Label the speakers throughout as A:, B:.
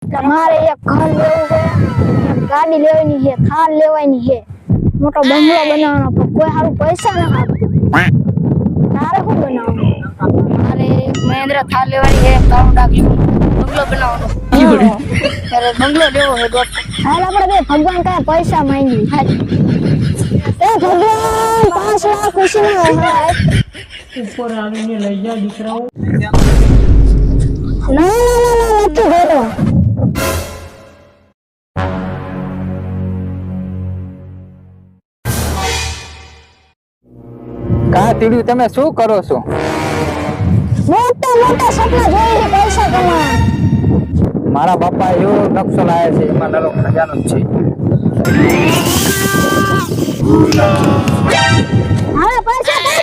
A: તમારે એક ઘર લેવું છે, એક ગાડી લેવાની છે, થાર લેવાની છે, મોટો બંગલો બનાવવાનો, પણ કોઈ હારું પૈસા ના આપતું. તારે શું બનાવવાનું?
B: મારે મહેન્દ્ર થાર લેવાની છે, કાળું ડાક બંગલો બનાવવાનો. ત્યારે બંગલો લેવો છે દોસ્ત.
A: હાલ આપણે બે ભગવાન કયા પૈસા માંગી. એ ભગવાન 5 લાખ ખુશી ના હોય.
C: ઉપર આવીને લઈ જા દીકરાઓ.
A: ના નથી ભરો.
D: કા તીડ્યું, તમે શું કરો છો?
A: મોટા મોટા સપના જોઈ છે પૈસા કમાવા.
D: મારા બાપા એવો નકશો લાયા છે, એમાં નરો ખજાનો જ છે.
A: હવે પૈસા દે.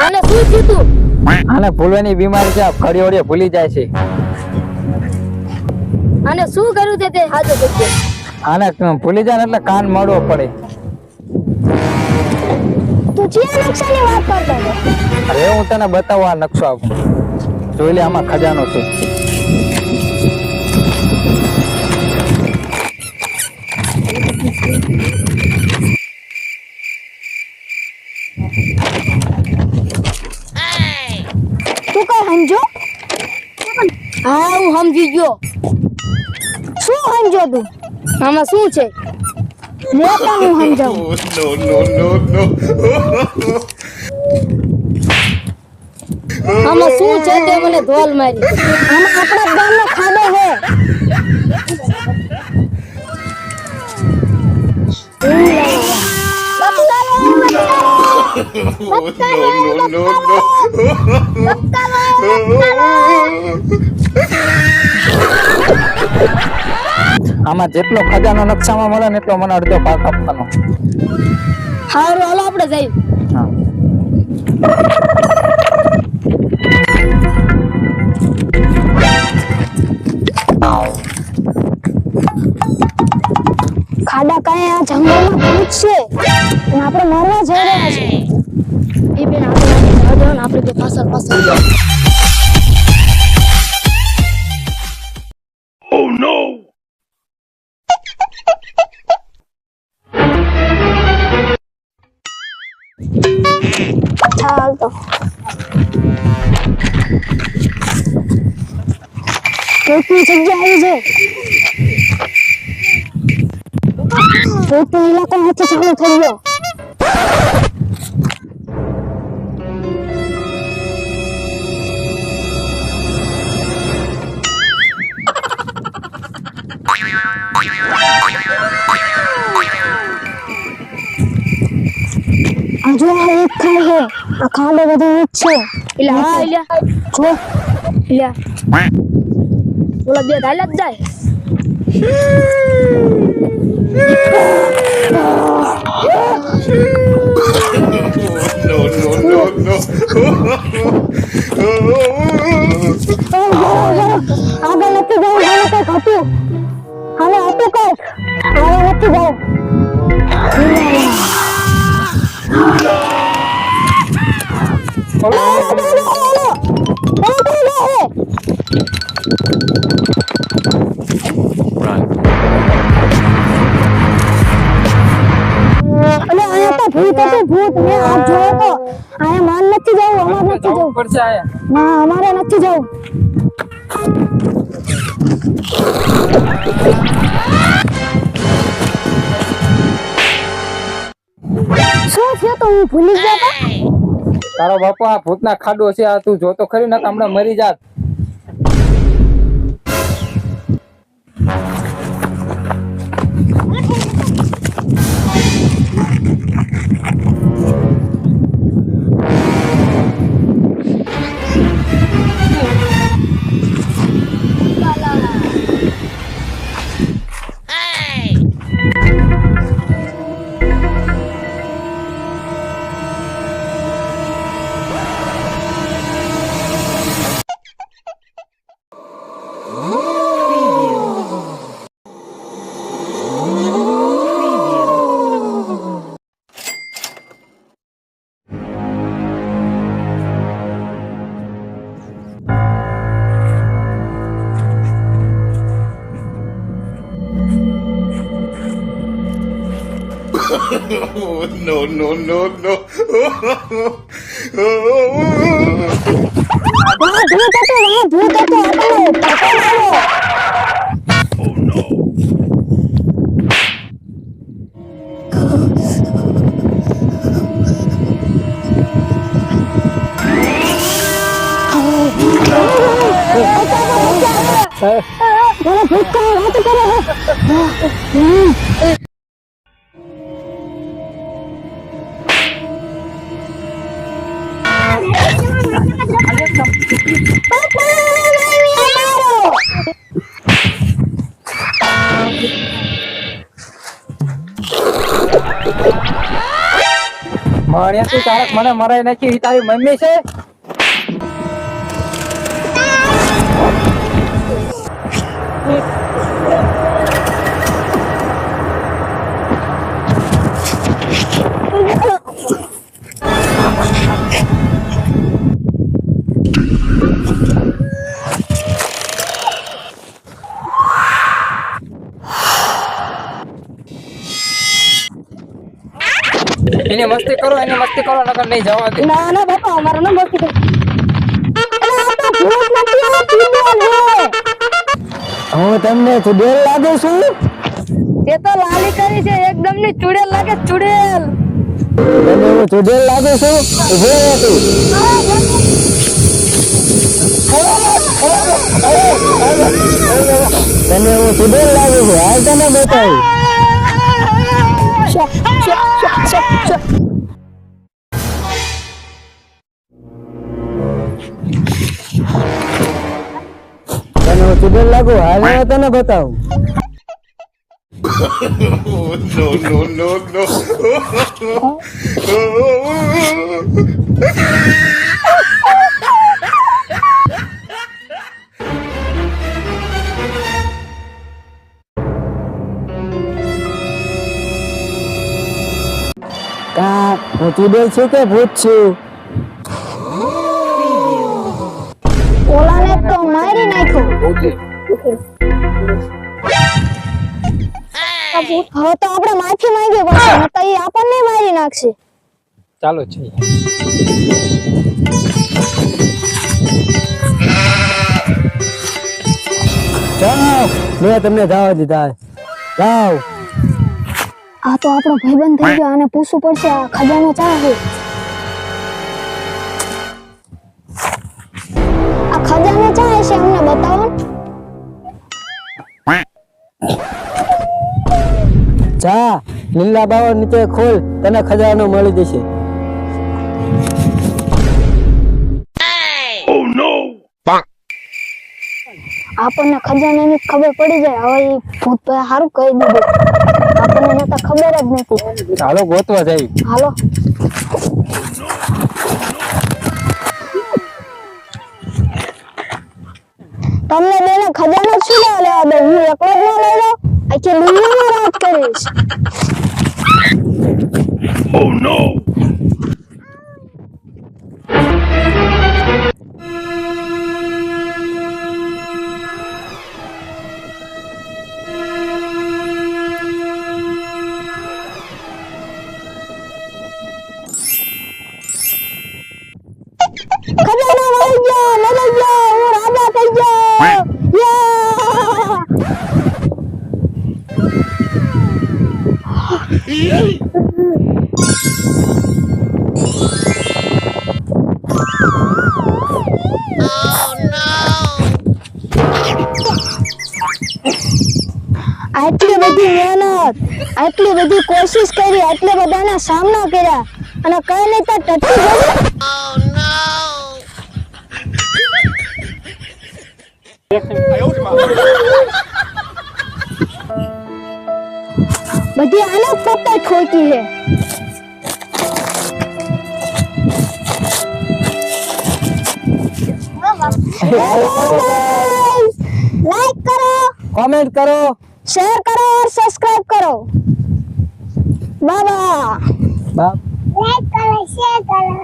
B: આને શું થયું તું?
D: આને ભૂલવાની બીમારી છે, ઘડી વળીએ ભૂલી જાય છે.
B: આને શું કર્યું તે હાજો કરજો.
D: આને ભૂલી જાય ને એટલે કાન મળવો પડે.
A: તું ચિયા નકશાની વાત કરતો હતો?
D: અરે હું તને બતાવું આ નકશો આપું, જોઈ લે, આમાં ખજાનો છે.
A: તું કઈ સમજો?
B: હા હું સમજી ગયો.
A: શું સમજો તું?
B: આમાં શું છે?
A: લે તને હું સમજાવું.
B: આમાં શું છે તે મને ધોલ મારી.
A: આમાં આપણા ગામનો ખાડો છે.
D: આમાં જેટલો ખજાનો નકશામાં મળે ને એટલો મને અડધો ભાગ આપવાનો.
B: હારું હાલો આપણે જઈએ.
D: હા.
A: ખાડા કાંઈ આ જંગલમાં ભૂત છે અને આપણે મરવા જઈ રહ્યા છે.
B: એ બેન આપણે જવા દો ને, આપણે બે પાછળ પાછળ જાઓ.
A: ચાલ તો ભૂતની જગ્યા આવી છે. ભૂતનો ઇલાકો નથી ચાલુ થઈ ગયો. આ જો આ એક ખાઈ છે, આ ખાડો બધો એક છે.
B: એટલે હા ઇલ્યા
A: જો
B: ઇલ્યા ઓલા બે હાલ્યા જ જાય.
A: આગળ નથી જવું, હવે કંઈક હતું. હવે હતું કંઈક, હવે નથી જવું. ભૂત હતું, ભૂત. મેં આપ જોયો તો. આયા માન નથી જવું, અમારે નથી જવું.
D: પડશે આયા.
A: ના, અમારે નથી જવું. શું થયું તો હું ભૂલી ગયો તો?
D: તારો બાપા આ ભૂતના ખાડો છે, આ તું જોતો ખરી ને હમણાં મરી જાત.
E: no, no, no, no.
A: વાહ ભૂત હતો આપણને પકડાયો. મને ભૂત કહે વાત કરે.
D: મળ્યાથી તારક મને મરાઈ નાખી ઈ તારી મમ્મી છે. એને મસ્તી કરો નકર નહીં જવા દે.
A: ના ના બાપા અમારે ન બોલતી.
C: હું તમને ચુડેલ લાગુ છું.
B: તે તો લાલી કરી છે એકદમ ની ચુડેલ લાગે ચુડેલ.
C: તને હું ચુડેલ લાગુ છું. ઉભો રહે તું. તને હું ચુડેલ લાગુ છું. હાલ તને બતાવું. તને હું ચુડેલ લાગુ. હાલ હવે તને બતાવું.
E: No, no, no, no.
C: કા હું ચુડેલ છું કે ભૂત છું?
A: ઓલાને તો મારી નાખ્યો. હવે તો આપણે માફી માંગવી પડશે નકર ઈ આપણને મારી નાખશે.
D: ચાલો છે.
C: જાઓ, મેં તમને જવા દીધા. જાઓ.
A: આ તો આપણો ભાઈબંધ થઈ ગયો. આને પૂછવું પડશે આ ખજાનો ચા છે. આ ખજાનો ચા છે અમને બતાવો.
C: જા, લીલા બાવળ નીચે ખોલ, તને ખજાનો મળી જશે.
A: આપણને ખજાનાની ખબર પડી જાય. હવે ઈ ભૂત ભાઈ સારું કહી દીધું. આપણને નતા ખબર જ નથી.
D: ચાલો ગોતવા જઈ.
A: હાલો. તમને બેને ખજાનો શું લેવા દે? હું એકલો જ ના લઈ લઉં. આખી દુનિયામાં રાજ કરીશ.
E: Oh no!
A: ખજાનો મળી ગયો, મળી ગયો. હું રાજા થઈ ગયો. યા! આટલી બધી મહેનત, આટલી બધી કોશિશ કરી, આટલે બધાના સામના કર્યા અને કઈ નહીં તો ટટ્ટી બધી આના પપ્પા ખોટી છે. લાઈક કરો,
C: કોમેન્ટ કરો,
A: शेयर करो और सब्सक्राइब करो. बाबा
C: બાપ.
A: लाइक करो, शेयर करो.